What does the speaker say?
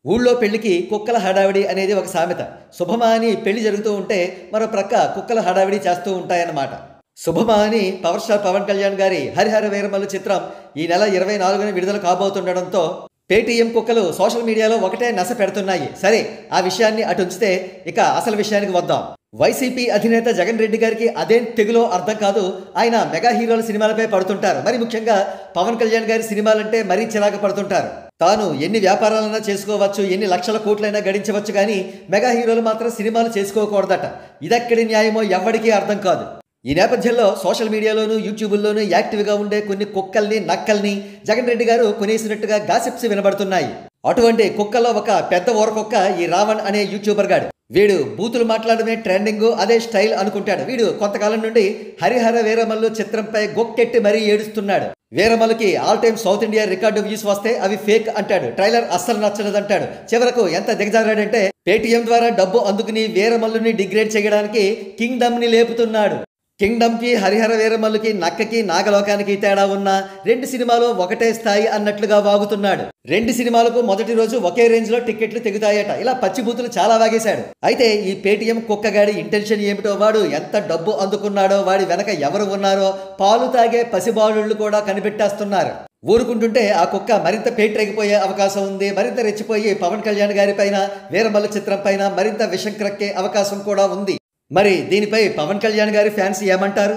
ఊళ్ళో పెళ్లికి కుక్కల హడావిడి అనేది ఒక సామెత. శుభమా అని పెళ్లి జరుగుతూ ఉంటే మరో ప్రక్క కుక్కల హడావిడి చేస్తూ ఉంటాయన్నమాట. శుభమా అని పవర్ స్టార్ పవన్ కళ్యాణ్ గారి హరిహర వీరమల్లు చిత్రం ఈ నెల 24న విడుదల కాబోతుండడంతో పేటీఎం కుక్కలు సోషల్ మీడియాలో ఒకటే నస పెడుతున్నాయి. సరే, ఆ విషయాన్ని అటుంచితే ఇక అసలు విషయానికి వద్దాం. వైసీపీ అధినేత జగన్ రెడ్డి గారికి అదేం తెగులో అర్థం కాదు. ఆయన మెగా హీరోల సినిమాలపై పడుతుంటారు. మరి ముఖ్యంగా పవన్ కళ్యాణ్ గారి సినిమాలంటే మరీ చిరాకు పడుతుంటారు. తాను ఎన్ని వ్యాపారాలైనా చేసుకోవచ్చు, ఎన్ని లక్షల కోట్లైనా గడించవచ్చు, కానీ మెగా హీరోలు మాత్రం సినిమాలు చేసుకోకూడదట. ఇదెక్కడి న్యాయమో ఎవ్వడికీ అర్థం కాదు. ఈ నేపథ్యంలో సోషల్ మీడియాలోనూ యూట్యూబుల్లోనూ యాక్టివ్గా ఉండే కొన్ని కుక్కల్ని నక్కల్ని జగన్ రెడ్డి గారు కొనేసినట్టుగా గాసిప్స్ వినబడుతున్నాయి. అటువంటి కుక్కల్లో ఒక పెద్ద ఊరకుక్క ఈ రావణ్ అనే యూట్యూబర్ గాడు. వీడు బూతులు మాట్లాడమే ట్రెండింగ్, అదే స్టైల్ అనుకుంటాడు. వీడు కొంతకాలం నుండి హరిహర వీరమల్లు చిత్రంపై గొక్కెట్టి మరీ ఏడుస్తున్నాడు. వీరమల్లుకి all time south India record views వస్తే అవి ఫేక్ అంటాడు. ట్రైలర్ అస్సలు నచ్చలేదంటాడు. చివరకు ఎంత దిగజారాడంటే పేటీఎం ద్వారా డబ్బు అందుకుని వీరమల్లుని డిగ్రేడ్ చేయడానికి కింగ్డమ్ని లేపుతున్నాడు. కింగ్డమ్కి హరిహర వీరమల్లుకి నక్కకి నాగలోకానికి తేడా ఉన్న రెండు సినిమాలు ఒకటే స్థాయి అన్నట్లుగా వాగుతున్నాడు. రెండు సినిమాలకు మొదటి రోజు ఒకే రేంజ్లో టిక్కెట్లు తెగుతాయట. ఇలా పచ్చిబూతులు చాలా వాగేశాడు. అయితే ఈ పేటీఎం కుక్కగాడి ఇంటెన్షన్ ఏమిటో, వాడు ఎంత డబ్బు అందుకున్నాడో, వాడి వెనక ఎవరు ఉన్నారో పాలు తాగే పసిబాలుళ్ళు కూడా కనిపెట్టేస్తున్నారు. ఊరుకుంటుంటే ఆ కుక్క మరింత పేట్రెగిపోయే అవకాశం ఉంది. మరింత రెచ్చిపోయి పవన్ కళ్యాణ్ గారి పైన, వీరమల్లు చిత్రం పైన మరింత విషం క్రక్కే అవకాశం కూడా ఉంది. మరి దీనిపై పవన్ కళ్యాణ్ గారి ఫ్యాన్స్ ఏమంటారు?